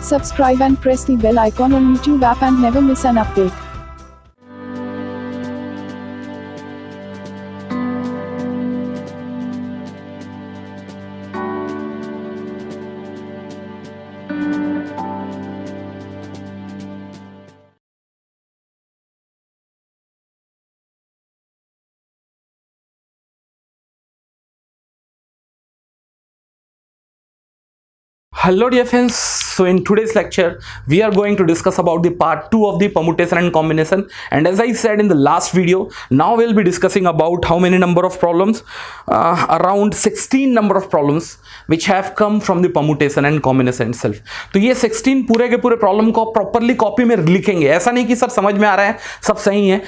subscribe and press the bell icon on YouTube app and never miss an update. Hello dear friends, so in today's lecture we are going to discuss about the part 2 of the permutation and combination, and as I said in the last video, now we'll be discussing about how many number of problems, around 16 number of problems which have come from the permutation and combination itself. तो ये 16 पूरे के पूरे problem को properly copy में लिखेंगे, ऐसा नहीं कि सर समझ में आ रहा है सब सही है,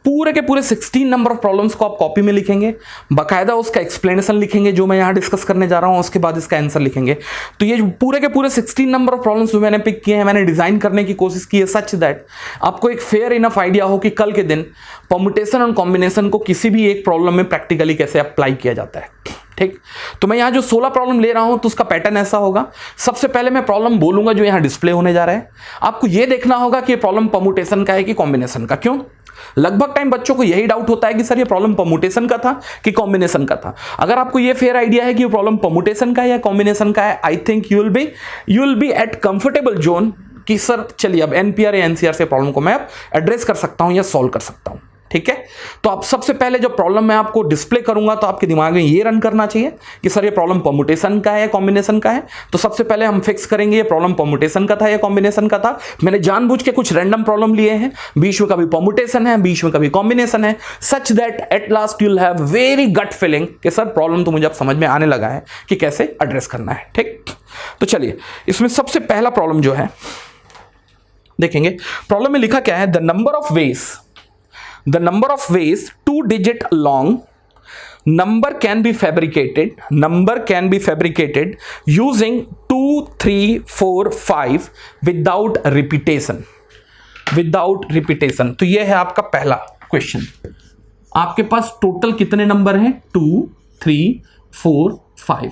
पूरे के पूरे 16 नंबर ऑफ प्रॉब्लम्स को आप कॉपी में लिखेंगे, बाकायदा उसका एक्सप्लेनेशन लिखेंगे जो मैं यहाँ डिस्कस करने जा रहा हूँ, उसके बाद इसका आंसर लिखेंगे. तो ये पूरे के पूरे 16 नंबर ऑफ प्रॉब्लम्स जो मैंने पिक किए हैं, मैंने डिजाइन करने की कोशिश की है सच दैट आपको एक फेयर इनफ आइडिया हो कि कल के दिन परम्यूटेशन और कॉम्बिनेशन को किसी भी एक प्रॉब्लम में प्रैक्टिकली कैसे अप्लाई किया जाता है. ठीक, तो मैं यहाँ जो 16 प्रॉब्लम ले रहा हूं तो उसका पैटर्न ऐसा होगा. सबसे पहले मैं प्रॉब्लम बोलूंगा जो यहाँ डिस्प्ले होने जा रहा है. आपको यह देखना होगा कि ये प्रॉब्लम परम्यूटेशन का है कि कॉम्बिनेशन का. क्यों? लगभग टाइम बच्चों को यही डाउट होता है कि सर ये प्रॉब्लम परम्यूटेशन का था कि कॉम्बिनेशन का था. अगर आपको ये फेयर आइडिया है कि ये प्रॉब्लम परम्यूटेशन का है या कॉम्बिनेशन का है, I think you will be at comfortable zone कि सर चलिए अब एनपीआर या एनसीआर से प्रॉब्लम को मैं अब एड्रेस कर सकता हूं या सॉल्व कर सकता हूं. ठीक है, तो अब सबसे पहले जब प्रॉब्लम मैं आपको डिस्प्ले करूंगा तो आपके दिमाग में ये रन करना चाहिए कि सर ये प्रॉब्लम परम्यूटेशन का है या कॉम्बिनेशन का है. तो सबसे पहले हम फिक्स करेंगे ये प्रॉब्लम परम्यूटेशन का था या कॉम्बिनेशन का था. मैंने जानबूझ के कुछ रैंडम प्रॉब्लम लिए हैं, बीच में कभी परम्यूटेशन है, बीच में कभी कॉम्बिनेशन है, such that at last you will have very gut feeling कि सर प्रॉब्लम तो मुझे अब समझ में आने लगा है कि कैसे एड्रेस करना है. ठीक, तो चलिए इसमें सबसे पहला प्रॉब्लम जो है देखेंगे. प्रॉब्लम में लिखा क्या है, the number of ways 2-digit long number can be fabricated using 2, 3, 4, 5 without repetition. तो ये है आपका पहला क्वेश्चन. आपके पास टोटल कितने नंबर हैं? 2, 3, 4, 5.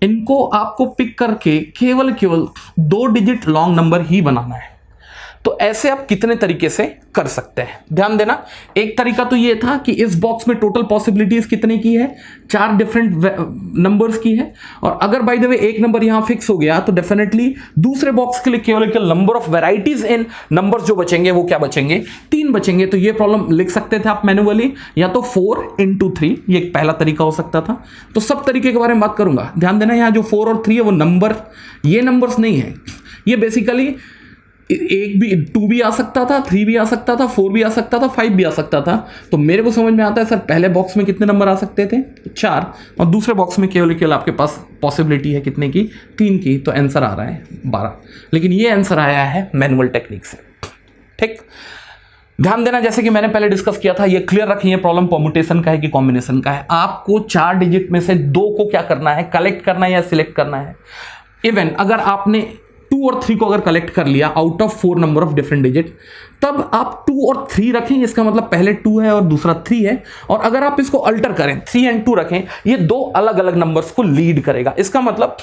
इनको आपको पिक करके केवल 2 डिजिट लॉन्ग नंबर ही बनाना है. तो ऐसे आप कितने तरीके से कर सकते हैं, ध्यान देना. एक तरीका तो ये था कि इस बॉक्स में टोटल पॉसिबिलिटीज कितने की है, 4 डिफरेंट नंबर्स की है. और अगर बाय द वे एक नंबर यहां फिक्स हो गया तो डेफिनेटली दूसरे बॉक्स के लिए केवल number of varieties in numbers जो बचेंगे वो क्या बचेंगे, 3 बचेंगे. तो ये प्रॉब्लम लिख सकते थे आप मैन्युअली, या तो 4 into 3, ये एक पहला तरीका हो सकता था. तो सब तरीके के बारे में बात करूंगा. ध्यान देना यहाँ जो 4 और 3 है वो नंबर, ये नंबर्स नहीं है. ये बेसिकली 2 भी आ सकता था, 3 भी आ सकता था, 4 भी आ सकता था, 5 भी आ सकता था. तो मेरे को समझ में आता है सर पहले बॉक्स में कितने नंबर आ सकते थे, 4, और दूसरे बॉक्स में केवल आपके पास पॉसिबिलिटी है कितने की, 3 की. तो आंसर आ रहा है 12. लेकिन ये आंसर आया है मैनुअल टेक्निक से. ठीक, ध्यान देना जैसे कि मैंने पहले डिस्कस किया था, ये क्लियर रखिए प्रॉब्लम परम्यूटेशन का है कि कॉम्बिनेशन का है. आपको 4 डिजिट में से 2 को क्या करना है, कलेक्ट करना है या सिलेक्ट करना है. इवन अगर आपने 2 और 3 को अगर कलेक्ट कर लिया out of 4 number of different digit, तब आप 2 और 3 रखें. इसका मतलब पहले 2 है और दूसरा 3 है. और अगर आप इसको अल्टर करें, 3 and 2 रखें, ये 2 अलग अलग नंबर्स को लीड करेगा. इसका मतलब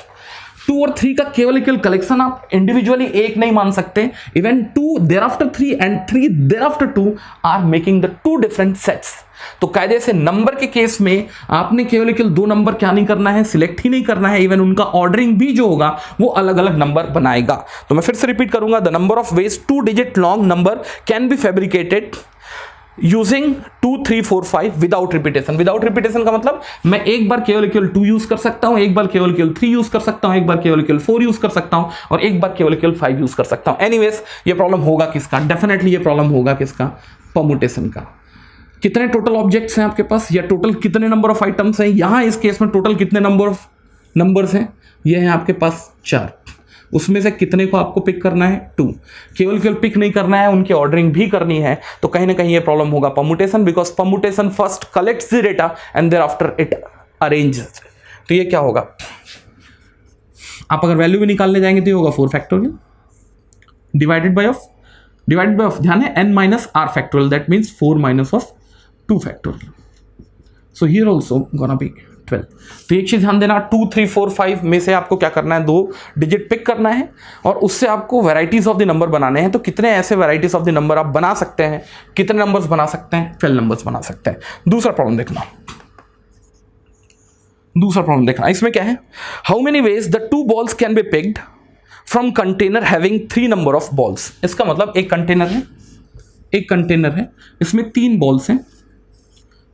2 और 3 का केवल कलेक्शन आप इंडिविजुअली एक नहीं मान सकते. Even 2 thereafter 3 and 3 thereafter 2 are making the 2 different sets. तो कायदे से नंबर के केस में आपने केवल 2 नंबर क्या नहीं करना है, सिलेक्ट ही नहीं करना है, इवन उनका ऑर्डरिंग भी जो होगा वो अलग अलग नंबर बनाएगा. तो मैं फिर से रिपीट करूंगा, the number of ways 2 digit long number can be fabricated using 2, 3, 4, 5 without repetition. Without repetition का मतलब मैं एक बार केवल 2 यूज कर सकता हूं, एक बार केवल 3 यूज कर सकता हूं, एक बार केवल 4 यूज कर सकता हूं, और एक बार केवल 5 यूज कर सकता हूं. एनीवेज ये प्रॉब्लम होगा किसका, डेफिनेटली ये प्रॉब्लम होगा किसका, परम्यूटेशन का. कितने टोटल ऑब्जेक्ट्स हैं आपके पास, या टोटल कितने नंबर ऑफ आइटम्स हैं. यहां इस केस में टोटल कितने नंबर ऑफ नंबर्स हैं, ये हैं आपके पास 4. उसमें से कितने को आपको पिक करना है, 2. केवल पिक नहीं करना है, उनकी ऑर्डरिंग भी करनी है. तो कहीं ना कहीं ये प्रॉब्लम होगा permutation, because permutation first collects the data and thereafter it arranges. तो ये क्या होगा, आप अगर वैल्यू भी निकालने जाएंगे तो ये होगा 4 फैक्टोरियल डिवाइडेड बाय ऑफ ध्यान है n minus r factorial, that means 4 minus of 2 factorial. So here also gonna be 12। तो एक चीज ध्यान देना, 2 3 4 5 में से आपको क्या करना है, 2 डिजिट पिक करना है और उससे आपको वैरायटीज ऑफ द नंबर बनाने हैं। तो कितने ऐसे वैरायटीज ऑफ द नंबर आप बना सकते हैं, कितने नंबर्स बना सकते हैं, 12 नंबर्स बना सकते हैं। दूसरा प्रॉब्लम देखना, इसमें क्या है, how many veg the 2 balls can be picked from container having 3 number of balls. इसका मतलब एक कंटेनर है, इसमें 3 बॉल्स हैं,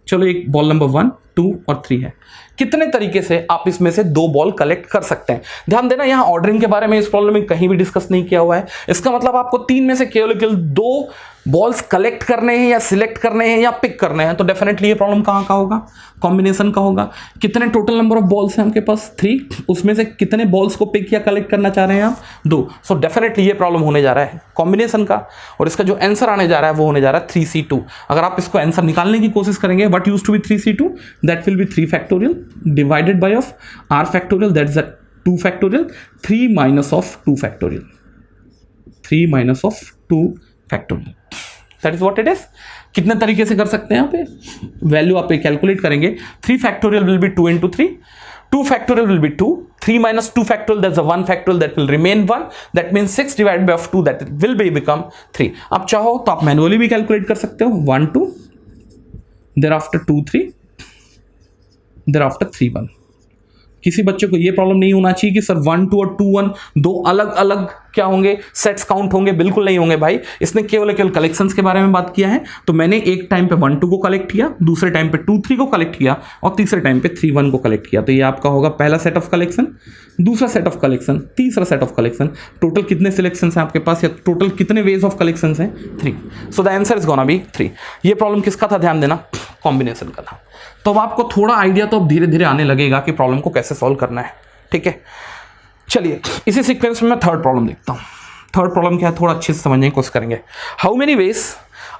चलो एक बॉल नंबर 1 2 और 3 है। कितने तरीके से आप इसमें से 2 बॉल कलेक्ट कर सकते हैं। ध्यान देना, यहां ऑर्डरिंग के बारे में इस प्रॉब्लम में कहीं भी डिस्कस नहीं किया हुआ है। इसका मतलब आपको 3 में से केवल 2 बॉल्स कलेक्ट करने हैं या सिलेक्ट करने हैं या पिक करने हैं। तो डेफिनेटली ये प्रॉब्लम कहां का होगा, कॉम्बिनेशन का होगा। कितने टोटल नंबर ऑफ बॉल्स हैं आपके पास, 3, उसमें से कितने बॉल्स को पिक या कलेक्ट करना चाह रहे हैं आप, 2। सो डेफिनेटली ये प्रॉब्लम होने जा रहा है कॉम्बिनेशन का, और इसका जो आंसर आने जा रहा है वो होने जा रहा है 3C2। अगर आप इसको आंसर निकालने की कोशिश करेंगे, what used to be 3C2, that will be 3 factorial divided by of r factorial, that is 2 factorial, 3 minus of 2 factorial, 3 minus of 2 factorial, that is what it is. कितने तरीके से कर सकते हैं यहाँ पे वैल्यू आप कैलकुलेट करेंगे। 3 factorial will be 2 into 3, 2 factorial will be 2, 3 minus 2 factorial, that's a 1 factorial, that will remain 1, that means 6 divided by of 2, that will become 3। आप चाहो तो आप मैनुअली भी कैलकुलेट कर सकते हो, 1 2, thereafter 2 3, thereafter 3 1। किसी बच्चे को ये प्रॉब्लम नहीं होना चाहिए कि सर 1 2 और 2 1 दो अलग अलग क्या होंगे, सेट्स काउंट होंगे, बिल्कुल नहीं होंगे भाई। इसने केवल कलेक्शंस के बारे में बात किया है। तो मैंने एक टाइम पे 1 2 को कलेक्ट किया, दूसरे टाइम पे 2 3 को कलेक्ट किया और तीसरे टाइम पे 3 1 को कलेक्ट किया। तो ये आपका होगा पहला सेट ऑफ कलेक्शन, दूसरा सेट ऑफ कलेक्शन, तीसरा सेट ऑफ कलेक्शन। टोटल कितने सिलेक्शन हैं आपके पास, या टोटल कितने वेज ऑफ कलेक्शन हैं, 3। So the answer is gonna B 3। ये प्रॉब्लम किसका था, ध्यान देना, कॉम्बिनेशन का था। तो अब आपको थोड़ा आइडिया तो अब धीरे धीरे आने लगेगा कि प्रॉब्लम को कैसे सॉल्व करना है, ठीक है। चलिए इसी सीक्वेंस में मैं थर्ड प्रॉब्लम देखता हूं। थर्ड प्रॉब्लम क्या है, थोड़ा अच्छे से समझने की कोशिश करेंगे। How many veg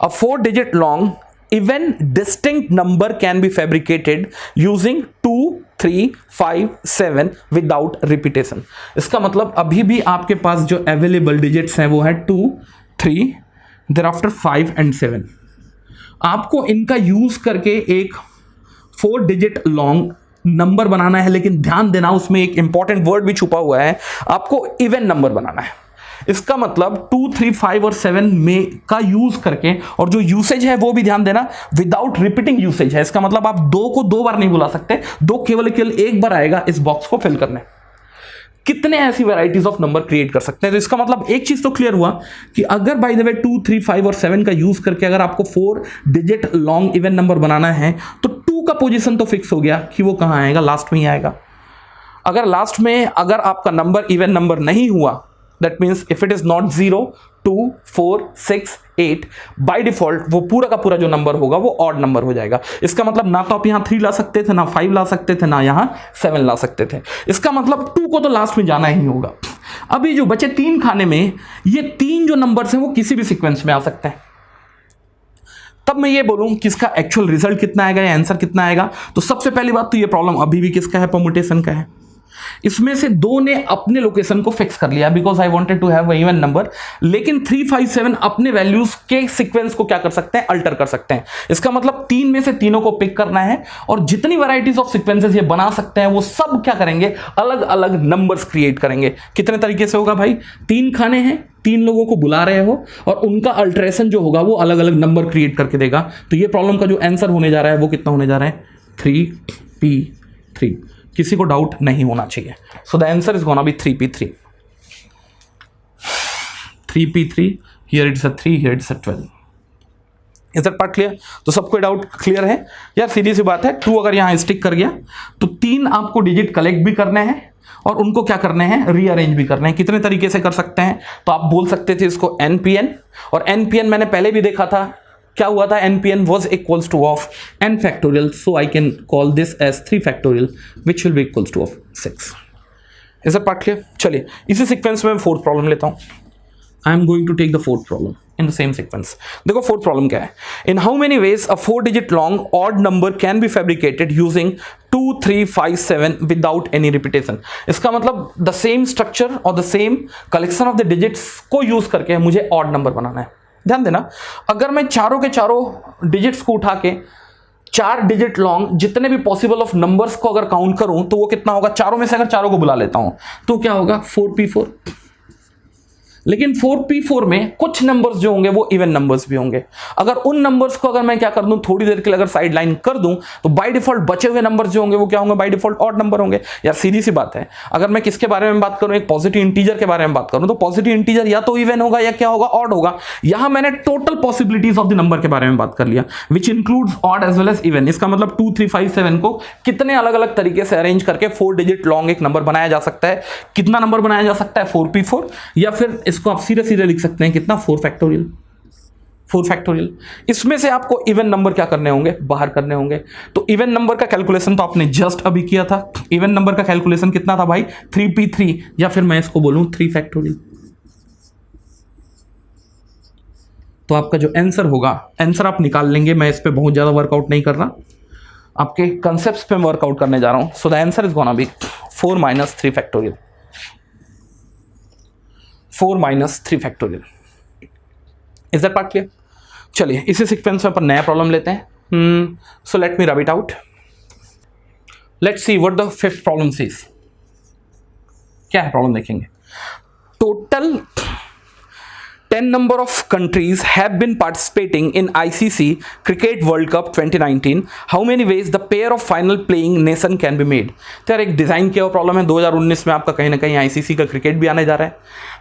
a 4 digit long even distinct number can be fabricated using 2 3 5 7 without repetition. इसका मतलब अभी भी आपके पास जो अवेलेबल डिजिट्स हैं वो है 2 3 thereafter 5 and 7। आपको इनका यूज करके एक 4 digit लॉन्ग नंबर बनाना है, लेकिन ध्यान देना उसमें एक इंपॉर्टेंट वर्ड भी छुपा हुआ है, आपको इवन नंबर बनाना है। इसका मतलब 2 3 5 और 7 में का यूज करके, और जो यूसेज है वो भी ध्यान देना विदाउट रिपीटिंग यूसेज है। इसका मतलब आप 2 को 2 बार नहीं बुला सकते, 2 केवल एक बार आएगा इस बॉक्स को फिल करने। कितने ऐसी वैरायटीज ऑफ नंबर क्रिएट कर सकते हैं। तो इसका मतलब एक चीज तो क्लियर हुआ कि अगर बाय द वे 2 3 5 और 7 का यूज करके अगर आपको 4 digit लॉन्ग इवन नंबर बनाना है तो 2 का पोजीशन तो फिक्स हो गया कि वो कहां आएगा, लास्ट में ही आएगा। अगर लास्ट में अगर आपका नंबर इवन नंबर नहीं हुआ, that means if it is not 0 2 4 6 8, by default वो पूरा का पूरा जो नंबर होगा वो ऑड नंबर हो जाएगा। इसका मतलब ना तो आप यहां 3 ला सकते थे, ना 5 ला सकते थे, ना यहां 7 ला सकते थे। इसका मतलब 2 को तो लास्ट में जाना ही होगा। अभी जो बचे 3 खाने में, ये 3 जो नंबर्स हैं वो किसी भी सीक्वेंस में आ सकते हैं। तब मैं ये बोलूं कि इसका एक्चुअल रिजल्ट कितना आएगा या आंसर कितना आएगा। तो सबसे पहली बात तो ये प्रॉब्लम अभी भी किसका है, परम्यूटेशन का है। इसमें से 2 ने अपने लोकेशन को फिक्स कर लिया because I wanted to have a even number, लेकिन 3 5 7 अपने वैल्यूज के सीक्वेंस को क्या कर सकते हैं, अल्टर कर सकते हैं। इसका मतलब 3 में से तीनों को पिक करना है और जितनी वैरायटीज ऑफ सीक्वेंसेस ये बना सकते हैं वो सब क्या करेंगे, अलग अलग नंबर्स क्रिएट करेंगे। कितने तरीके से होगा भाई, 3 खाने हैं, 3 लोगों को बुला रहे हो और उनका अल्टरेशन जो होगा वो अलग अलग नंबर क्रिएट करके देगा। तो ये प्रॉब्लम का जो आंसर होने जा रहा है वो कितना होने जा रहा है, 3p3। किसी को डाउट नहीं होना चाहिए। So the answer is gonna B 3p3। 3p3, here it's a 3, here it's a 12। Is that part clear? तो सबको डाउट क्लियर है यार, सीधी सी बात है। 2 अगर यहां स्टिक कर गया तो 3 आपको डिजिट कलेक्ट भी करने हैं और उनको क्या करने हैं, रीअरेंज भी करने हैं। कितने तरीके से कर सकते हैं, तो आप बोल सकते थे इसको npn, और npn मैंने पहले भी देखा था क्या हुआ था, npn was equals to of n factorial, so I can call this as 3 factorial which will be equals to of 6। Is that part clear? चलिए इसी सीक्वेंस में मैं फोर्थ प्रॉब्लम लेता हूं। I am going to take the fourth problem in the same sequence। देखो fourth problem क्या है, in how many ways a 4 digit long odd number can be fabricated using 2 3 5 7 without any repetition। इसका मतलब the same structure और the same collection of the digits को use करके मुझे odd number बनाना है। ध्यान देना, अगर मैं चारों के चारों डिजिट्स को उठा के 4 डिजिट लॉन्ग जितने भी पॉसिबल ऑफ नंबर्स को अगर काउंट करूं तो वो कितना होगा, चारों में से अगर चारों को बुला लेता हूं तो क्या होगा 4p4। लेकिन 4p4 में कुछ नंबर्स जो होंगे वो इवन नंबर्स भी होंगे। अगर उन नंबर्स को अगर मैं क्या कर दूं, थोड़ी देर के लिए अगर साइड लाइन कर दूं, तो बाय डिफॉल्ट बचे हुए नंबर्स जो होंगे वो क्या होंगे, बाय डिफॉल्ट ऑड नंबर होंगे। यार सीधी सी बात है, अगर मैं किसके बारे में बात करूं, एक पॉजिटिव इंटीजर के बारे में बात करूं, तो पॉजिटिव इंटीजर या तो इवन होगा या क्या होगा, ऑड होगा। यहां मैंने total possibilities of the number के बारे में बात कर लिया, which includes odd as well as even. इसका मतलब 2 3 5 7 को कितने अलग अलग तरीके से अरेंज करके 4 डिजिट लॉन्ग एक नंबर बनाया जा सकता है। कितना नंबर बनाया जा सकता है, 4p4, या फिर इसको आप सीधे सीधे लिख सकते हैं कितना, 4 फैक्टोरियल। 4 फैक्टोरियल। इसमें से आपको इवन नंबर क्या करने होंगे, बाहर करने होंगे। तो इवन नंबर का कैलकुलेशन तो आपने जस्ट अभी किया था। इवन नंबर का कैलकुलेशन कितना था भाई, 3p3, या फिर मैं इसको बोलूं 3 फैक्टोरियल। तो आपका जो आंसर होगा, आंसर आप निकाल लेंगे। मैं इस पे बहुत ज्यादा वर्कआउट नहीं कर रहा, आपके कंसेप्ट्स पे वर्कआउट करने जा रहा हूं। So the answer is gonna B 4 - 3 factorial. 4 - 3 factorial. Is that part clear? चलिए इसी सीक्वेंस में अपन नया प्रॉब्लम लेते हैं। So let me rub it out. Let's see what the fifth problem says. क्या है प्रॉब्लम, देखेंगे। Total 10 number of countries have been participating in ICC Cricket World Cup 2019. How many ways the pair of final playing nation can be made? तो यार एक design किया हुआ problem है। 2019 में आपका कहीं ना कहीं ICC का क्रिकेट भी आने जा रहा है।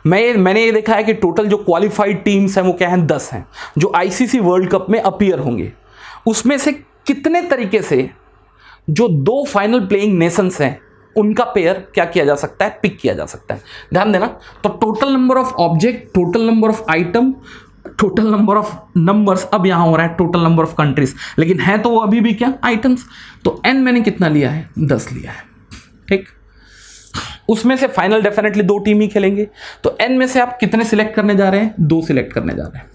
मैंने ये देखा है कि टोटल जो क्वालिफाइड टीम्स हैं वो क्या हैं, 10 हैं जो ICC वर्ल्ड कप में अपीयर होंगे। उसमें से कितने तरीके से जो 2 फाइनल प्लेइंग नेशंस हैं उनका पेयर क्या किया जा सकता है, पिक किया जा सकता है। ध्यान देना, तो total number of object, total number of item, total number of numbers, अब यहां हो रहा है टोटल नंबर ऑफ कंट्रीज, लेकिन है तो वो अभी भी क्या, आइटम्स। तो n मैंने कितना लिया है, 10 लिया है। ठीक, उसमें से फाइनल डेफिनेटली 2 टीम ही खेलेंगे। तो n में से आप कितने सिलेक्ट करने जा रहे हैं, 2 सिलेक्ट करने जा रहे हैं।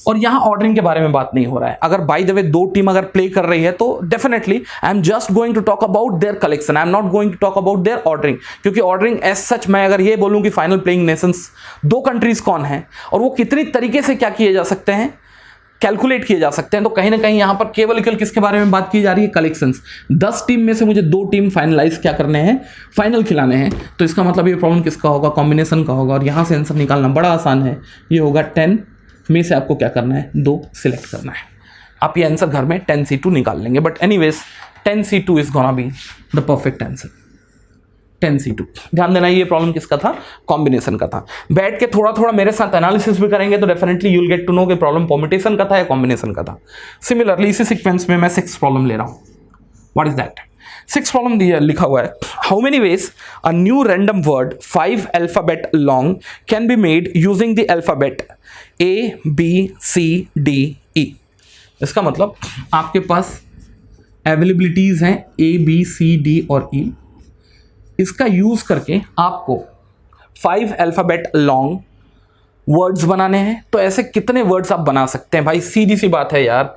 और यहां ऑर्डरिंग के बारे में बात नहीं हो रहा है। अगर बाय द वे 2 टीम अगर प्ले कर रही है तो definitely I am just going to talk about their collection, I am not going to talk about their ordering. क्योंकि ऑर्डरिंग एज सच मैं अगर ये बोलूं कि फाइनल प्लेइंग नेशंस 2 कंट्रीज कौन है और वो कितनी तरीके से क्या किए जा सकते हैं, कैलकुलेट किए जा सकते हैं, तो कहीं ना कहीं यहां पर केवल किसके बारे में बात की जा रही है, कलेक्शंस। 10 टीम में से मुझे 2 टीम फाइनलाइज क्या करने हैं, फाइनल खिलाने हैं। तो इसका मतलब ये प्रॉब्लम किसका होगा, कॉम्बिनेशन का होगा। और यहां से आंसर निकालना बड़ा आसान है, ये होगा 10 में से आपको क्या करना है, 2 सिलेक्ट करना है। आप ये आंसर घर में 10c2 निकाल लेंगे, but anyways 10c2 is gonna be the perfect answer. 10c2। ध्यान देना, ये प्रॉब्लम किसका था, कॉम्बिनेशन का था। बैठ के थोड़ा थोड़ा मेरे साथ एनालिसिस भी करेंगे तो definitely you will get to know कि प्रॉब्लम परम्यूटेशन का था या कॉम्बिनेशन का था। सिमिलरली इसी सीक्वेंस में मैं 6 प्रॉब्लम ले रहा हूं। व्हाट इज दैट, 6 प्रॉब्लम दिया लिखा हुआ है। How many veg a new random word 5 alphabet long can be made using the alphabet ABCDE। इसका मतलब आपके पास अवेलेबिलिटीज हैं ABCD और E। इसका यूज करके आपको 5 अल्फाबेट लॉन्ग वर्ड्स बनाने हैं। तो ऐसे कितने वर्ड्स आप बना सकते हैं भाई, सीधी सी बात है यार।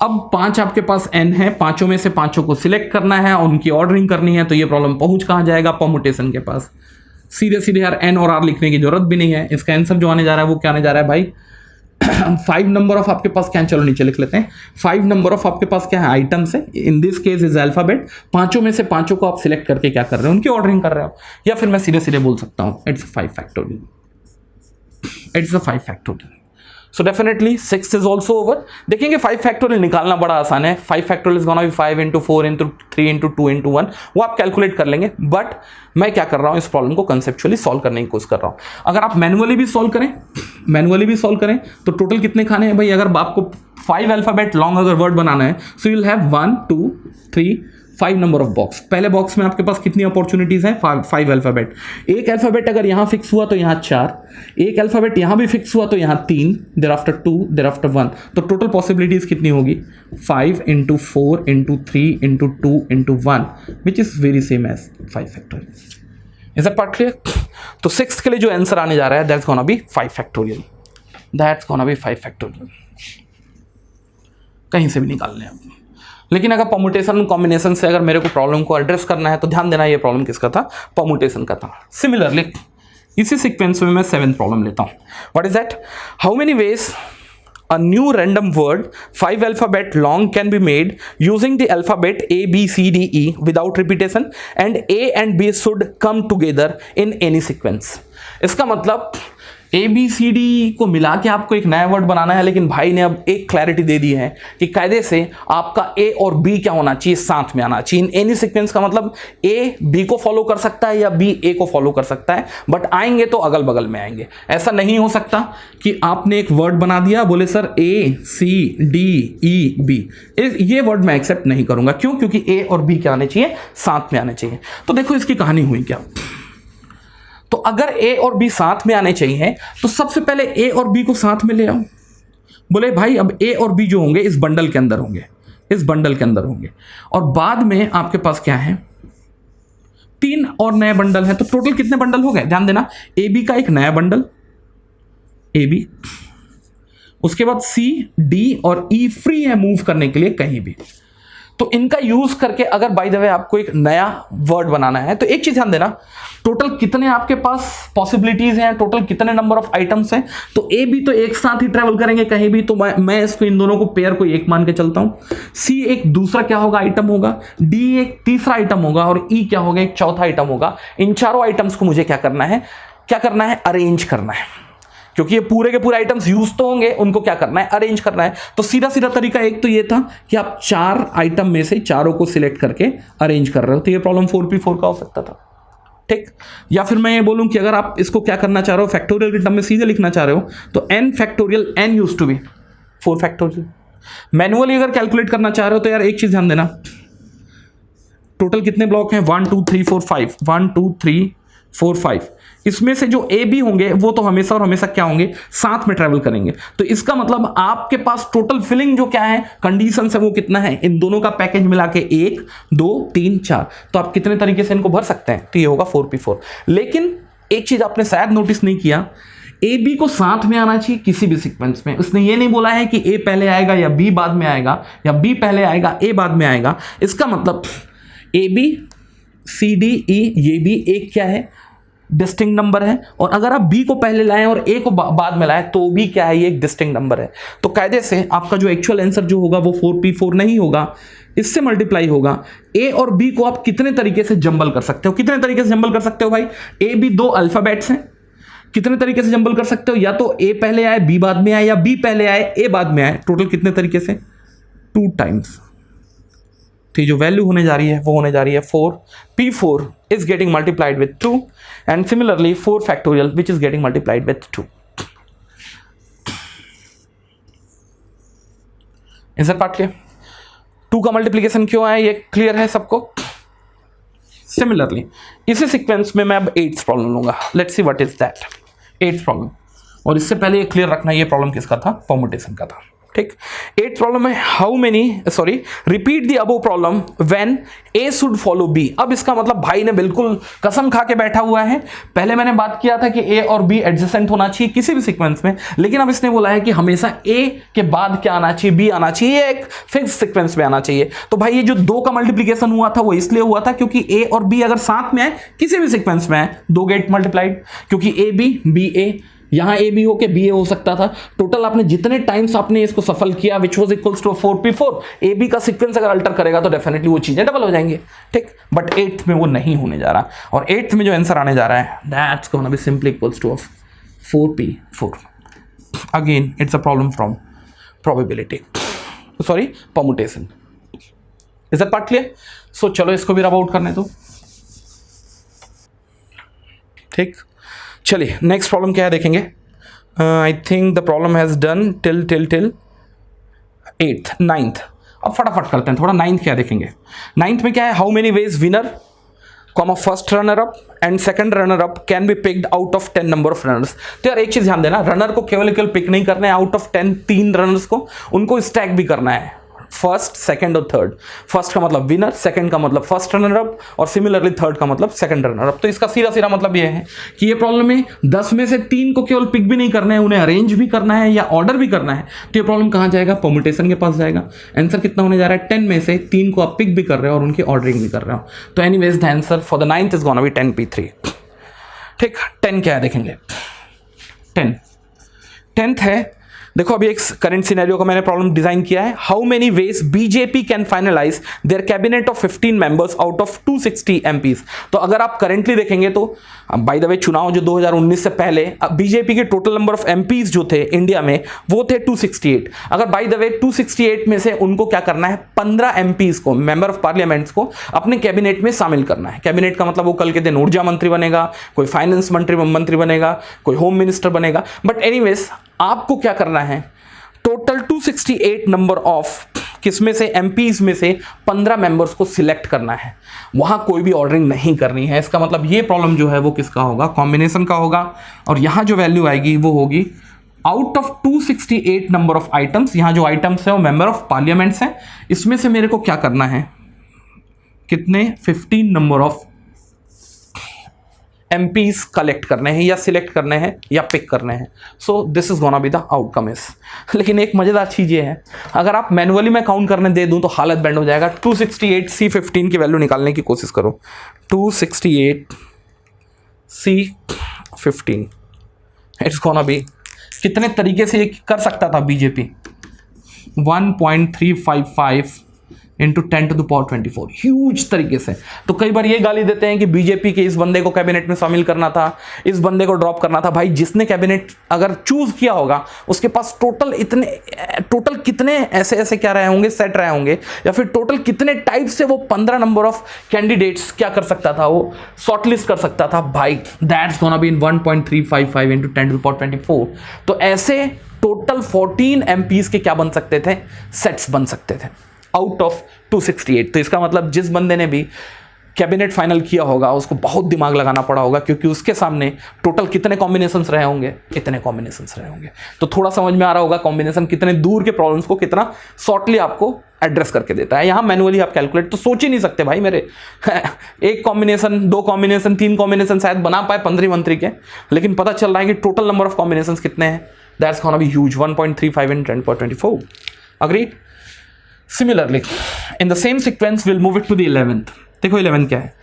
अब 5 आपके पास n है, 5 में से 5 को सिलेक्ट करना है और उनकी ऑर्डरिंग करनी है। तो ये प्रॉब्लम पहुंच कहां जाएगा, परम्यूटेशन के पास। सीधे सीधे यार n और r लिखने की जरूरत भी नहीं है। इसका आंसर जो आने जा रहा है वो क्या आने जा रहा है भाई, 5 नंबर ऑफ आपके पास क्या है, चलो नीचे लिख लेते हैं। 5 नंबर ऑफ आपके पास क्या है, आइटम्स है। In this case is alphabet. 5 में से 5 को आप सिलेक्ट करके क्या कर रहे हो, उनकी ऑर्डरिंग कर रहे हो। या फिर मैं सीधे सीधे बोल सकता हूं it's 5 factorial. It's a 5 factorial. So definitely 6 is also over. देखेंगे 5 फैक्टोरियल निकालना बड़ा आसान है। 5 फैक्टोरियल इज गोना बी 5 × 4 × 3 × 2 × 1। वो आप कैलकुलेट कर लेंगे, बट मैं क्या कर रहा हूं, इस प्रॉब्लम को कंसेप्चुअली सॉल्व करने की कोशिश कर रहा हूं। अगर आप मैनुअली भी सॉल्व करें तो टोटल कितने खाने हैं भाई, अगर आपको 5 अल्फाबेट लॉन्ग अगर वर्ड बनाना है, so you will have 1 2 3 5 number of box. पहले बॉक्स में आपके पास कितनी अपॉर्चुनिटीज हैं, 5 अल्फाबेट। एक अल्फाबेट अगर यहां फिक्स हुआ तो यहां 4, एक अल्फाबेट यहां भी फिक्स हुआ तो यहां 3, देयर आफ्टर 2, देयर आफ्टर 1। तो टोटल पॉसिबिलिटीज कितनी होगी, 5 × 4 × 3 × 2 × 1, which is very same as 5 factorial. Is that part clear? तो 6 के लिए जो आंसर आने जा रहा है that's gonna B 5 factorial. That's gonna B 5 factorial. कहीं से भी निकाल लें आप। लेकिन अगर परम्यूटेशन कॉम्बिनेशन से अगर मेरे को प्रॉब्लम को एड्रेस करना है तो ध्यान देना, ये प्रॉब्लम किसका था, परम्यूटेशन का था। सिमिलरली इसी सीक्वेंस में मैं 7th प्रॉब्लम लेता हूं। What is that, how many veg a new random word 5 alphabet long can be made using the alphabet A, B, C, D, E without repetition and A and B should come together in any sequence. इसका मतलब A B C D को मिला के आपको एक नया word बनाना है, लेकिन भाई ने अब एक क्लैरिटी दे दी है कि कायदे से आपका ए और बी क्या होना चाहिए, साथ में आना चाहिए इन एनी सीक्वेंस। का मतलब ए बी को फॉलो कर सकता है या बी ए को फॉलो कर सकता है, बट आएंगे तो अगल बगल में आएंगे। ऐसा नहीं हो सकता कि आपने एक वर्ड बना दिया, बोले सर ए सी डी ई बी, ये वर्ड मैं एक्सेप्ट नहीं करूंगा। क्यों? क्योंकि ए और बी क्या आने चाहिए, साथ में आने चाहिए। तो देखो इसकी कहानी हुई क्या। तो अगर ए और बी साथ में आने चाहिए तो सबसे पहले ए और बी को साथ में ले आओ। बोले भाई अब ए और बी जो होंगे इस बंडल के अंदर होंगे, इस बंडल के अंदर होंगे, और बाद में आपके पास क्या है, 3 और नए बंडल है। तो टोटल कितने बंडल हो गए, ध्यान देना। ए बी का एक नया बंडल, ए बी, उसके बाद सी डी और ई फ्री है मूव करने के लिए कहीं भी। तो इनका यूज करके अगर बाय द वे आपको एक नया वर्ड बनाना है तो एक चीज ध्यान देना, टोटल कितने आपके पास पॉसिबिलिटीज हैं, टोटल कितने नंबर ऑफ आइटम्स हैं। तो ए बी तो एक साथ ही ट्रेवल करेंगे कहीं भी, तो मैं इसको इन दोनों को पेयर को एक मान के चलता हूं। सी एक दूसरा क्या होगा, आइटम होगा, डी एक तीसरा आइटम होगा, और ई क्या होगा, एक चौथा आइटम होगा। इन चारों आइटम्स को मुझे क्या करना है, अरेंज करना है, क्योंकि ये पूरे के पूरे आइटम्स यूज तो होंगे, उनको क्या करना है, अरेंज करना है। तो सीधा सीधा तरीका एक तो ये था कि आप 4 आइटम में से चारों को सिलेक्ट करके अरेंज कर रहे हो, तो ये प्रॉब्लम 4p4 का हो सकता था, ठीक। या फिर मैं ये बोलूं कि अगर आप इसको क्या करना चाह रहे हो, फैक्टोरियल के टर्म में सीधे लिखना चाह रहे हो, तो n factorial n use to be 4 factorial. Manually अगर कैलकुलेट करना चाह रहे हो तो यार एक चीज ध्यान देना, टोटल कितने ब्लॉक हैं, 1 2 3 4 5, 1 2 3 4 5। इसमें से जो ए बी होंगे वो तो हमेशा और हमेशा क्या होंगे, साथ में ट्रेवल करेंगे। तो इसका मतलब आपके पास टोटल फिलिंग जो क्या है, कंडीशन है, वो कितना है, इन दोनों का पैकेज मिला के 1 2 3 4। तो आप कितने तरीके से इनको भर सकते हैं, तो ये होगा 4p4। लेकिन एक चीज आपने शायद नोटिस नहीं किया, ए बी को साथ में आना चाहिए किसी भी सीक्वेंस में। उसने ये नहीं बोला है कि ए पहले आएगा या बी बाद में आएगा, या बी पहले आएगा ए बाद में आएगा। इसका मतलब A B C D E, ये भी एक क्या है, डिस्टिंक्ट नंबर है, और अगर आप बी को पहले लाएं और ए को बाद में लाएं तो भी क्या है, ये एक डिस्टिंक्ट नंबर है। तो कायदे से आपका जो एक्चुअल आंसर जो होगा वो 4p4 नहीं होगा, इससे मल्टीप्लाई होगा। ए और बी को आप कितने तरीके से जंबल कर सकते हो, कितने तरीके से जंबल कर सकते हो भाई, ए बी 2 अल्फाबेट्स हैं, कितने तरीके से जंबल कर सकते हो, या तो ए पहले आए बी बाद में आए, या बी पहले आए ए बाद में आए। टोटल कितने तरीके से, 2 टाइम्स। तो जो वैल्यू होने जा रही है वो होने जा रही है 4p4 is getting multiplied with 2 and similarly 4 factorial which is getting multiplied with 2. Is that part clear? 2 का मल्टीप्लीकेशन क्यों आया ये क्लियर है सबको। सिमिलरली इसी सीक्वेंस में मैं अब 8th प्रॉब्लम लूंगा। Let's see what is that 8th problem. और इससे पहले ये क्लियर रखना, ये प्रॉब्लम किसका था, परमुटेशन का था, ठीक। 8th प्रॉब्लम है repeat the above problem when A should follow B. अब इसका मतलब भाई ने बिल्कुल कसम खा के बैठा हुआ है। पहले मैंने बात किया था कि ए और बी एडजेसेंट होना चाहिए किसी भी सीक्वेंस में, लेकिन अब इसने बोला है कि हमेशा ए के बाद क्या आना चाहिए, बी आना चाहिए, एक फिक्स सीक्वेंस में आना चाहिए। तो भाई ये जो 2 का मल्टीप्लीकेशन हुआ था वो इसलिए हुआ था क्योंकि ए और बी अगर साथ में आए किसी भी सीक्वेंस में आए, 2 गेट मल्टीप्लाइड, क्योंकि ए बी ए, यहां ए बी हो के बी ए हो सकता था। टोटल आपने जितने टाइम्स आपने इसको सफल किया which was equals to 4p4, A B का सीक्वेंस अगर अल्टर करेगा तो डेफिनेटली वो चीजें डबल हो जाएंगे, ठीक। बट 8th में वो नहीं होने जा रहा, और 8th में जो आंसर आने जा रहा है that's gonna be simply equals to 4p4। Again it's a problem from permutation. Is that part clear? So चलो इसको भी रब आउट करने दो, ठीक। चलिए नेक्स्ट प्रॉब्लम क्या है देखेंगे। I think the problem has done till 8th 9th। अब फटाफट करते हैं थोड़ा। 9th क्या देखेंगे। 9th में क्या है, how many veg winner comma first runner up and second runner up can be picked out of 10 number of runners. तो यार एक चीज ध्यान देना, रनर को केवल पिक नहीं करना है आउट ऑफ 10, 3 रनर्स को उनको स्टैक भी करना है, फर्स्ट सेकंड और थर्ड। फर्स्ट का मतलब विनर, सेकंड का मतलब फर्स्ट रनर अप, और सिमिलरली थर्ड का मतलब सेकंड रनर अप। तो इसका सीधा सीधा मतलब ये है कि ये प्रॉब्लम में 10 में से 3 को केवल पिक भी नहीं करना है, उन्हें अरेंज भी करना है या ऑर्डर भी करना है। तो ये प्रॉब्लम कहां जाएगा, परमुटेशन के पास जाएगा। आंसर कितना होने जा रहा है, 10 में से 3 को आप पिक भी कर रहे हो और उनकी ऑर्डरिंग भी कर रहे हो। तो anyways the answer for the 9th is gonna B 10p3, ठीक। 10 क्या है देखेंगे। 10th है देखो अभी एक करंट सिनेरियो का मैंने प्रॉब्लम डिजाइन किया है। How many ways BJP can finalise their cabinet of 15 members out of 260 MPs. तो अगर आप करंटली देखेंगे तो बाय द वे चुनाव जो 2019 से पहले बीजेपी के टोटल नंबर ऑफ एमपीज जो थे इंडिया में वो थे 268। अगर बाय द वे 268 में से उनको क्या करना है, 15 एमपीज को, मेंबर ऑफ पार्लियामेंट्स को अपने कैबिनेट में शामिल करना है। कैबिनेट का मतलब वो कल के दिन ऊर्जा मंत्री बनेगा, कोई फाइनेंस मंत्री बनेगा, कोई होम मिनिस्टर बनेगा। बट एनीवेज आपको क्या करना है, टोटल 268 नंबर ऑफ किसमें से, एमपीज में से 15 मेंबर्स को सिलेक्ट करना है। वहां कोई भी ऑर्डरिंग नहीं करनी है। इसका मतलब ये प्रॉब्लम जो है वो किसका होगा, कॉम्बिनेशन का होगा। और यहां जो वैल्यू आएगी वो होगी out of 268 number of items. यहां जो आइटम्स है वो मेंबर ऑफ पार्लियामेंट्स हैं। इसमें से मेरे को क्या करना है, कितने, 15 नंबर ऑफ एमपीज कलेक्ट करने हैं या सिलेक्ट करने हैं या पिक करने हैं। So this is gonna be the outcome is. लेकिन एक मजेदार चीज ये है, अगर आप मैनुअली मैं काउंट करने दे दूं तो हालत बैंड हो जाएगा। 268 C15 की वैल्यू निकालने की कोशिश करो। 268 C15 इट्स गोना बी, कितने तरीके से ये कर सकता था बीजेपी, 1.355 इंटू 10⁻²4, ह्यूज तरीके से। तो कई बार ये गाली देते हैं कि बीजेपी के इस बंदे को कैबिनेट में शामिल करना था, इस बंदे को ड्रॉप करना था। भाई जिसने कैबिनेट अगर चूज किया होगा उसके पास टोटल कितने ऐसे क्या रहे होंगे, सेट रहे होंगे, या फिर टोटल कितने टाइप से वो 15 नंबर ऑफ कैंडिडेट्स क्या कर सकता था, वो शॉर्टलिस्ट कर सकता था। भाई that's gonna be in 1.355 into 10⁻²4। तो ऐसे टोटल 14 एमपीज के क्या बन सकते थे, सेट्स बन सकते थे आउट ऑफ 268। तो इसका मतलब जिस बंदे ने भी कैबिनेट फाइनल किया होगा उसको बहुत दिमाग लगाना पड़ा होगा, क्योंकि उसके सामने टोटल कितने कॉम्बिनेशंस रहे होंगे, इतने कॉम्बिनेशंस रहे होंगे। तो थोड़ा समझ में आ रहा होगा कॉम्बिनेशन कितने दूर के प्रॉब्लम्स को कितना शॉर्टली आपको एड्रेस करके देता है। यहां मैनुअली आप कैलकुलेट तो सोच ही नहीं सकते भाई मेरे एक कॉम्बिनेशन, 2 कॉम्बिनेशन, 3 कॉम्बिनेशन शायद बना पाए 15 मंत्री के, लेकिन पता चल रहा है कि टोटल नंबर ऑफ कॉम्बिनेशन कितने हैं। That's gonna be huge, 1.35 in 10⁻²4। Agreed. Similarly, in the same sequence, we'll move it to the 11th. देखो 11 क्या है,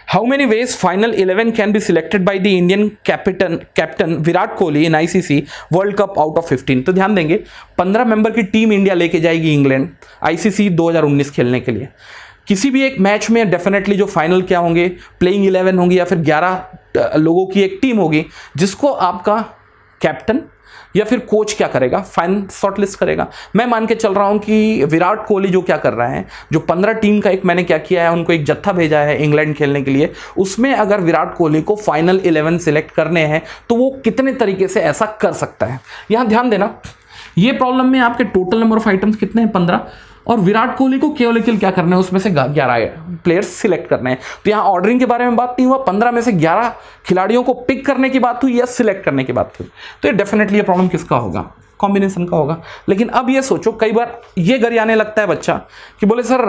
How many ways final 11 can be selected by the Indian captain Virat Kohli in ICC World Cup out of 15? तो ध्यान देंगे 15 member की team India लेके जाएगी England ICC 2019 खेलने के लिए। किसी भी एक मैच में डेफिनेटली जो फाइनल क्या होंगे, प्लेइंग 11 होंगी या फिर 11 लोगों की एक टीम होगी, जिसको आपका कैप्टन या फिर कोच क्या करेगा, फाइनल शॉर्टलिस्ट करेगा। मैं मान के चल रहा हूं कि विराट कोहली जो क्या कर रहा है, जो 15 टीम का एक मैंने क्या किया है, उनको एक जत्था भेजा है इंग्लैंड खेलने के लिए, उसमें अगर विराट कोहली को फाइनल 11 सिलेक्ट करने हैं तो वो कितने तरीके से ऐसा कर सकता है। यहां ध्यान देना, ये प्रॉब्लम में आपके टोटल नंबर ऑफ आइटम्स कितने हैं, 15, और विराट कोहली को केवल क्या करना है, उसमें से 11 प्लेयर्स सिलेक्ट करने हैं। तो यहाँ ऑर्डरिंग के बारे में बात नहीं हुआ, 15 में से 11 खिलाड़ियों को पिक करने की बात हुई या सिलेक्ट करने की बात हुई। तो ये डेफिनेटली ये प्रॉब्लम किसका होगा, कॉम्बिनेशन का होगा। लेकिन अब ये सोचो, कई बार ये गरियाने लगता है बच्चा कि बोले सर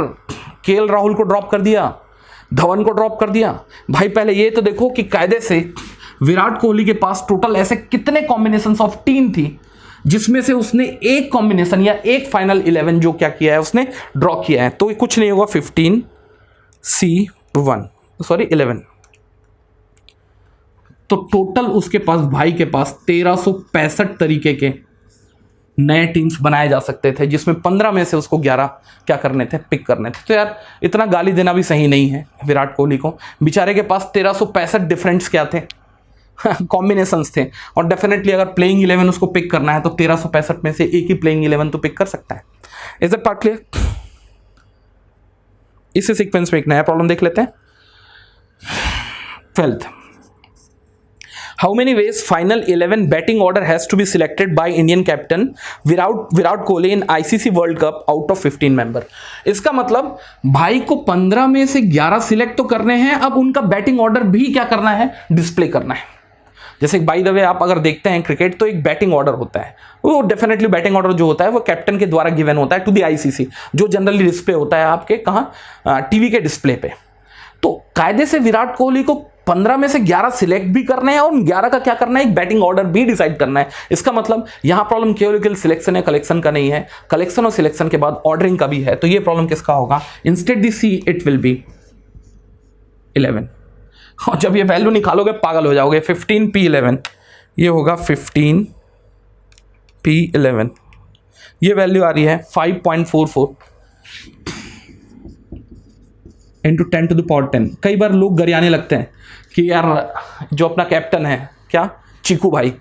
केएल राहुल को ड्रॉप कर दिया, धवन को ड्रॉप कर दिया। भाई पहले ये तो देखो कि कायदे से विराट कोहली के पास टोटल ऐसे कितने कॉम्बिनेशन ऑफ टीम थी जिसमें से उसने एक कॉम्बिनेशन या एक फाइनल 11 जो क्या किया है, उसने ड्रॉ किया है। तो कुछ नहीं होगा, 15 C1 सॉरी 11। तो टोटल उसके पास, भाई के पास 1365 तरीके के नए टीम्स बनाए जा सकते थे, जिसमें 15 में से उसको 11 क्या करने थे, पिक करने थे। तो यार इतना गाली देना भी सही नहीं है विराट कोहली को। बेचारे के पास 1365 डिफरेंट्स क्या थे, कॉम्बिनेशंस थे। और डेफिनेटली अगर प्लेइंग 11 उसको पिक करना है तो 1365 में से एक ही प्लेइंग 11 तो पिक कर सकता है। Is that part clear? इसी सीक्वेंस में एक नया प्रॉब्लम देख लेते हैं। 12th, how many ways final 11 batting order has to be selected by Indian captain Virat Kohli in ICC world cup out of 15 member. इसका मतलब भाई को 15 में से 11 सिलेक्ट तो करने हैं, अब उनका बैटिंग ऑर्डर भी क्या करना है, डिस्प्ले करना है। जैसे बाय द वे आप अगर देखते हैं क्रिकेट तो एक बैटिंग ऑर्डर होता है, वो डेफिनेटली बैटिंग ऑर्डर जो होता है वो कैप्टन के द्वारा गिवन होता है टू द आईसीसी, जो जनरली डिस्प्ले होता है आपके कहाँ, टीवी के डिस्प्ले पे। तो कायदे से विराट कोहली को 15 में से 11 सिलेक्ट भी करने हैं और 11 का क्या करना है, एक बैटिंग ऑर्डर भी डिसाइड करना है। इसका मतलब यहां प्रॉब्लम केवल सिलेक्शन या कलेक्शन का नहीं है, कलेक्शन और सिलेक्शन के बाद ऑर्डरिंग का भी है। तो ये प्रॉब्लम किसका होगा, instead the see it will be 11। और जब ये वैल्यू निकालोगे पागल हो जाओगे, 15 P11 ये होगा 15 P11, ये वैल्यू आ रही है 5.44 इंटू 10⁻10। कई बार लोग गरियाने लगते हैं कि यार जो अपना कैप्टन है क्या चीकू भाई,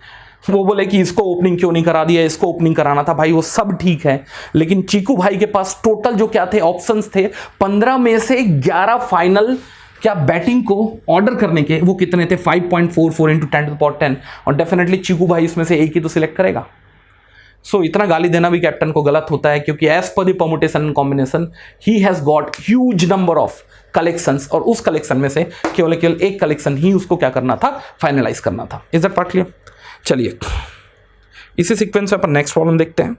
वो बोले कि इसको ओपनिंग क्यों नहीं करा दिया, इसको ओपनिंग कराना था। भाई वो सब ठीक है, लेकिन चीकू भाई के पास टोटल जो क्या थे ऑप्शंस थे 15 में से 11 फाइनल क्या बैटिंग को ऑर्डर करने के, वो कितने थे 5.44 इंटू 10⁻10, और डेफिनेटली चीकू भाई इसमें से एक ही तो सिलेक्ट करेगा। सो इतना गाली देना भी कैप्टन को गलत होता है, क्योंकि as per the permutation and combination ही has got huge number of collections, और उस कलेक्शन में से केवल एक कलेक्शन ही उसको क्या करना था, फाइनलाइज करना था। Is that part clear? चलिए इसी सीक्वेंस में अपन नेक्स्ट प्रॉब्लम देखते हैं।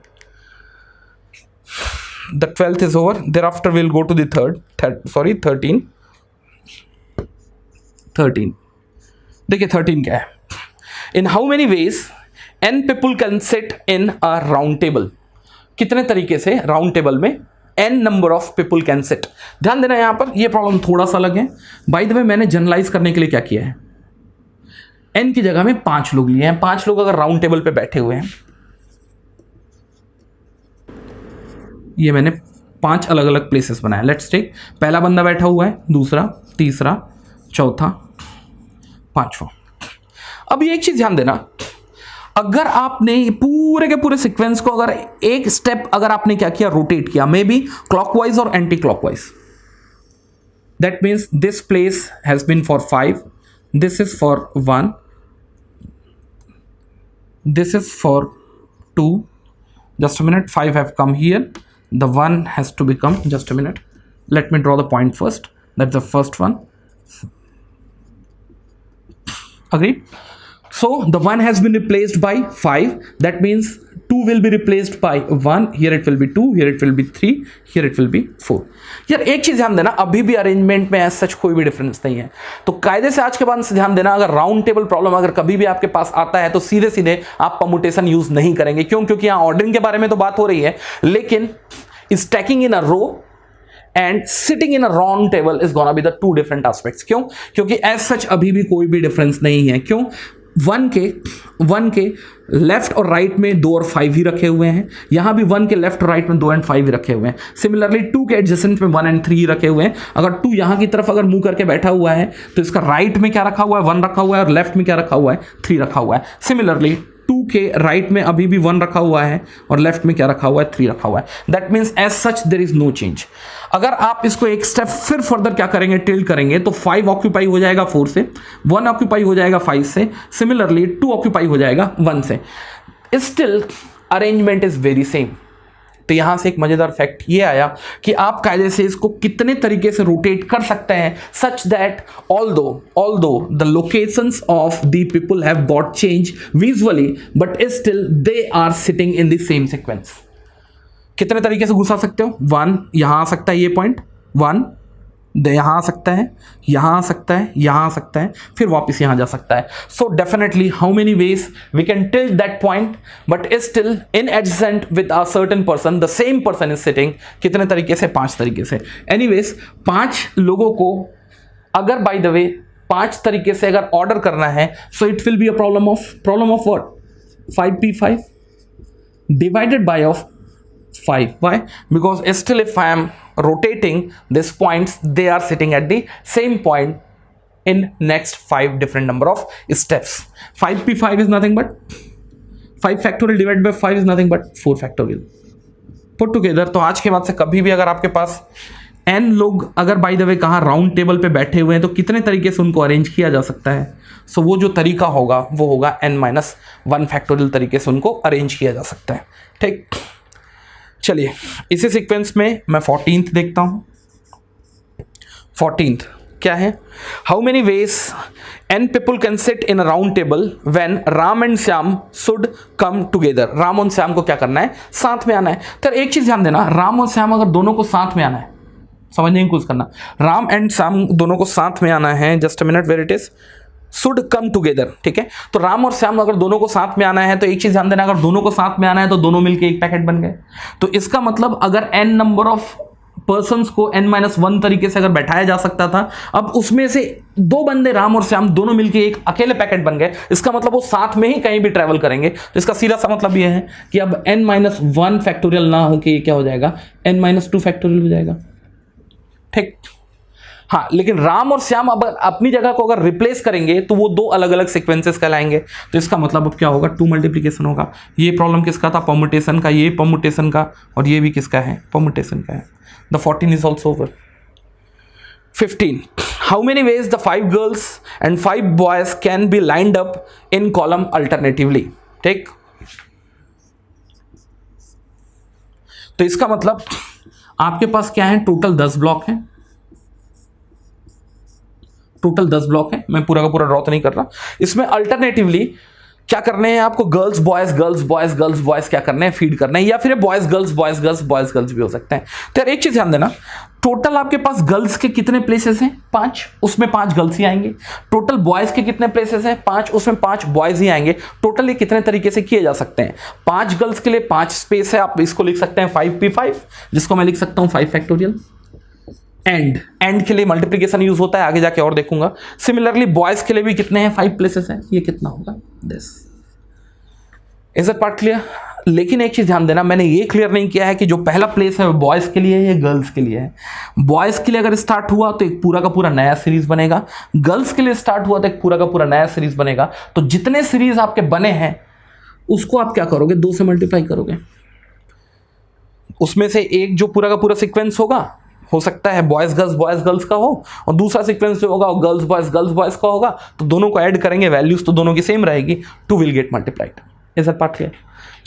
The 12th is over, there after will go to the 13। देखिए 13 क्या है। In how many ways n people can sit in a round table, कितने तरीके से राउंड टेबल में n number of people can sit. ध्यान देना यहां पर ये प्रॉब्लम थोड़ा सा अलग है। बाय द वे मैंने जनरलाइज करने के लिए क्या किया है, n की जगह में 5 लोग लिए हैं। 5 लोग अगर राउंड टेबल पे बैठे हुए हैं, ये मैंने 5 अलग अलग प्लेसेस बनाए। लेट्स टेक, पहला बंदा बैठा हुआ है, दूसरा, तीसरा, चौथा, पांचवा। अब ये एक चीज ध्यान देना, अगर आपने पूरे के पूरे सीक्वेंस को अगर एक स्टेप अगर आपने क्या किया, रोटेट किया, मे बी क्लॉकवाइज और anticlockwise, that means this place has been for 5, this is for 1, this is for 2, just a minute, 5 have come here, the 1 has to become, just a minute, let me draw the point first, that's the first one. Agreed? So the 1 has been replaced by 5, that means 2 will be replaced by 1, here it will be 2, here it will be 3, here it will be 4. यार एक चीज ध्यान देना, अभी भी arrangement में as such कोई भी डिफरेंस नहीं है। तो कायदे से आज के बाद से ध्यान देना, अगर राउंड टेबल प्रॉब्लम अगर कभी भी आपके पास आता है तो सीधे सीधे आप परमुटेशन यूज नहीं करेंगे। क्यों? क्योंकि यहाँ ऑर्डरिंग के बारे में तो बात हो रही है, लेकिन stacking in a row and sitting in a round table is gonna be the 2 different aspects. क्यों? क्योंकि एज सच अभी भी कोई भी डिफरेंस नहीं है। क्यों? 1 के लेफ्ट और राइट में 2 और 5 ही रखे हुए हैं, यहां भी 1 के लेफ्ट और राइट में 2 एंड 5 ही रखे हुए हैं। सिमिलरली 2 के एडजेसेंट में 1 एंड 3 रखे हुए हैं। अगर 2 यहां की तरफ अगर मुंह करके बैठा हुआ है तो इसका राइट में क्या रखा हुआ है, 1 रखा हुआ है, और लेफ्ट में क्या रखा हुआ है, 3 रखा हुआ है। सिमिलरली 2 के राइट में अभी भी 1 रखा हुआ है और लेफ्ट में क्या रखा हुआ है, 3 रखा हुआ है। That means as such there is no change. अगर आप इसको एक स्टेप फिर फर्दर क्या करेंगे, टिल्ट करेंगे, तो 5 ऑक्यूपाई हो जाएगा 4 से, 1 ऑक्यूपाई हो जाएगा 5 से, सिमिलरली 2 ऑक्यूपाई हो जाएगा 1 से। Still arrangement is very same. तो यहां से एक मजेदार फैक्ट ये आया कि आप कायदे से इसको कितने तरीके से रोटेट कर सकते हैं, such that although the locations of the people have got change visually, but still they are sitting in the same sequence. कितने तरीके से घुसा सकते हो? 1 यहां आ सकता है, ये पॉइंट 1 यहां आ सकता है, यहां आ सकता है, यहां आ सकता है, फिर वापस यहां जा सकता है। So definitely how many ways we can tilt that point, but still in adjacent with a certain person the same person is sitting. कितने तरीके से? 5 तरीके से। एनीवेज 5 लोगों को अगर बाय द वे 5 तरीके से अगर ऑर्डर करना है, so it will be a problem of what, 5p5 divided by of 5. Why? Because still if I am rotating these points, they are sitting at the same point in next 5 different number of steps. 5p5 is nothing but 5 factorial divided by 5 is nothing but 4 factorial put together. तो आज के बाद से कभी भी अगर आपके पास n लोग अगर बाय द वे कहाँ राउंड टेबल पे बैठे हुए हैं, तो कितने तरीके से उनको अरेंज किया जा सकता है। सो वो जो तरीका होगा वो होगा n-1 फैक्टोरियल तरीके से उनको अरेंज किया जा सकता है। ठीक, चलिए इसी सीक्वेंस में मैं 14th देखता हूं। 14th क्या है? How many ways n people can sit in a round table when Ram and Shyam should come together. Ram और श्याम को क्या करना है? साथ में आना है। तो एक चीज ध्यान देना, राम और श्याम अगर दोनों को साथ में आना है, समझने की कोशिश करना, राम एंड श्याम दोनों को साथ में आना है। Just a minute, where it is, should come together. ठीक है, तो राम और श्याम अगर दोनों को साथ में आना है, तो एक चीज ध्यान देना, अगर दोनों को साथ में आना है तो दोनों मिलके एक पैकेट बन गए। तो इसका मतलब अगर n नंबर ऑफ पर्सन्स को n-1 तरीके से अगर बैठाया जा सकता था, अब उसमें से दो बंदे राम और श्याम दोनों मिलके एक अकेले पैकेट बन गए, इसका मतलब वो साथ में ही कहीं भी ट्रैवल करेंगे। तो इसका सीधा सा मतलब ये है कि अब n-1 फैक्टोरियल ना हो कि क्या हो जाएगा, n-2 फैक्टोरियल हो जाएगा। ठीक, हाँ, लेकिन राम और श्याम अब अपनी जगह को अगर रिप्लेस करेंगे तो वो दो अलग अलग सीक्वेंसेस कहलाएंगे। तो इसका मतलब अब क्या होगा, 2 मल्टीप्लीकेशन होगा। ये प्रॉब्लम किसका था, परम्यूटेशन का, ये परम्यूटेशन का, और ये भी किसका है, परम्यूटेशन का है। The 14 is also over. 15, how many veg the 5 girls and 5 boys can be lined up in column alternatively. ठीक, तो इसका मतलब आपके पास क्या है, टोटल 10 ब्लॉक है, टोटल 10 ब्लॉक है। मैं पूरा का पूरा ड्रॉ तो नहीं कर रहा। इसमें अल्टरनेटिवली क्या करने हैं आपको, girls boys girls boys girls boys क्या करने हैं, फीड करना है, या फिर boys girls boys girls boys girls भी हो सकते हैं। तो यार एक चीज ध्यान देना, टोटल आपके पास गर्ल्स के कितने प्लेसेस हैं, 5, उसमें 5 गर्ल्स ही आएंगे। टोटल बॉयज के कितने प्लेसेस हैं, 5, उसमें 5 बॉयज ही आएंगे। टोटल ये कितने तरीके से किए जा सकते हैं, 5 गर्ल्स के लिए 5 स्पेस है, आप इसको लिख सकते हैं 5p5, जिसको मैं लिख सकता हूं 5 फैक्टोरियल। एंड के लिए मल्टीप्लीकेशन यूज होता है, आगे जाके और देखूंगा। सिमिलरली बॉयज के लिए भी कितने हैं, 5 प्लेसेस हैं, ये कितना होगा, this. Is that part clear? लेकिन एक चीज ध्यान देना, मैंने ये क्लियर नहीं किया है कि जो पहला प्लेस है वो बॉयज के लिए है या गर्ल्स के लिए है। बॉयज के लिए अगर स्टार्ट हुआ तो एक पूरा का पूरा नया सीरीज बनेगा, गर्ल्स के लिए स्टार्ट हुआ तो एक पूरा का पूरा नया सीरीज बनेगा। तो जितने सीरीज आपके बने हैं उसको आप क्या करोगे, 2 से मल्टीप्लाई करोगे। उसमें से एक जो पूरा का पूरा सीक्वेंस होगा, हो सकता है बॉयज गर्ल्स का हो, और दूसरा सीक्वेंस जो होगा गर्ल्स बॉयज का होगा। तो दोनों को ऐड करेंगे, वैल्यूज तो दोनों की सेम रहेगी, 2 will get multiplied. Is that part clear?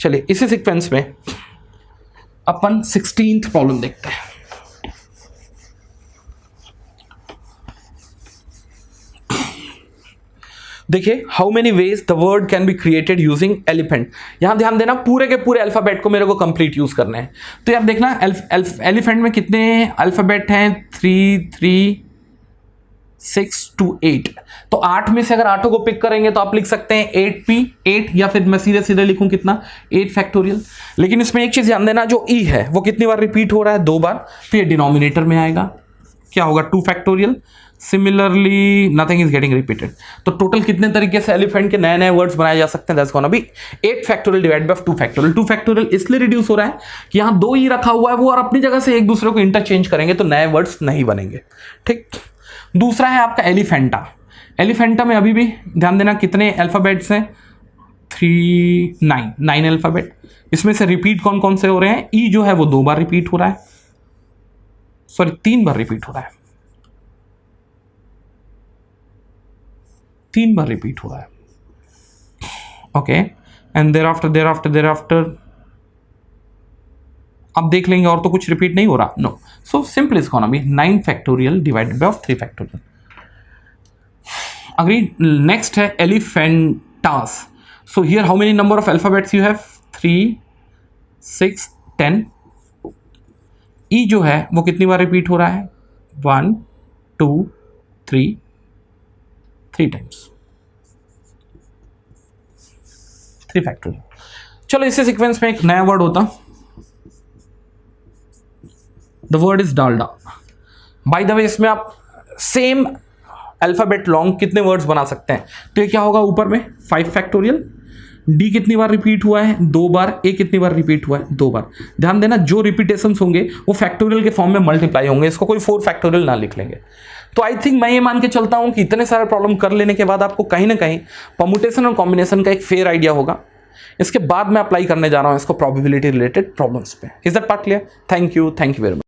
चलिए इसी सीक्वेंस में अपन 16th प्रॉब्लम देखते हैं। देखिए, how many veg the word can be created using elephant. यहां ध्यान देना, पूरे के पूरे अल्फाबेट को मेरे को कंप्लीट यूज करना है। तो यार देखना, एलिफेंट में कितने अल्फाबेट हैं, 3 3 6 to 8। तो 8 में से अगर 8 को पिक करेंगे तो आप लिख सकते हैं 8p 8, या फिर मैं सीधे सीधे लिखूं कितना, 8 फैक्टोरियल। लेकिन इसमें एक चीज ध्यान देना, जो ई है वो कितनी बार रिपीट हो रहा है, 2 बार। तो ये डिनोमिनेटर में आएगा, क्या होगा, 2 factorial. Similarly nothing is getting repeated. तो टोटल कितने तरीके से एलिफेंट के नए नए वर्ड्स बनाए जा सकते हैं, that's gonna B 8 factorial divided bye 2 factorial. 2 factorial इसलिए रिड्यूस हो रहा है कि यहां 2 ई रखा हुआ है, वो और अपनी जगह से एक दूसरे को इंटरचेंज करेंगे तो नए वर्ड्स नहीं बनेंगे। ठीक, दूसरा है आपका एलिफेंटा। एलिफेंटा में अभी भी ध्यान देना कितने अल्फाबेट्स हैं, 9 अल्फाबेट। इसमें से रिपीट कौन कौन से हो रहे हैं, ई जो है वो 2 बार रिपीट हो रहा है, सॉरी 3 बार रिपीट हो रहा है, 3 बार रिपीट हो रहा है। ओके, एंड देयर आफ्टर अब देख लेंगे और तो कुछ रिपीट नहीं हो रहा, no. So simple is gonna be 9 factorial divided by 3 factorial. Agree. Next है एलिफेंटास। So here how many number of alphabets you have, 3 6 10। E जो है वो कितनी बार रिपीट हो रहा है, 1 2 3 टाइम्स, 3 फैक्टोरियल। चलो इसी सीक्वेंस में एक नया वर्ड होता, the word is Dalda. Bye the वे इसमें आप सेम अल्फाबेट लॉन्ग कितने वर्ड्स बना सकते हैं, तो ये क्या होगा, ऊपर में 5 फैक्टोरियल। डी कितनी बार रिपीट हुआ है, 2 बार। ए कितनी बार रिपीट हुआ है, 2 बार। ध्यान देना, जो रिपीटेशंस होंगे वो फैक्टोरियल के फॉर्म में मल्टीप्लाई होंगे, इसको कोई 4 फैक्टोरियल ना लिख लेंगे। तो आई थिंक मैं ये मान के चलता हूं कि इतने सारे प्रॉब्लम कर लेने के बाद आपको कहीं ना कहीं परम्यूटेशन और कॉम्बिनेशन का एक फेयर आइडिया होगा। इसके बाद मैं अप्लाई करने जा रहा हूं इसको प्रोबेबिलिटी रिलेटेड प्रॉब्लम्स पे। Is that part clear? Thank you very much.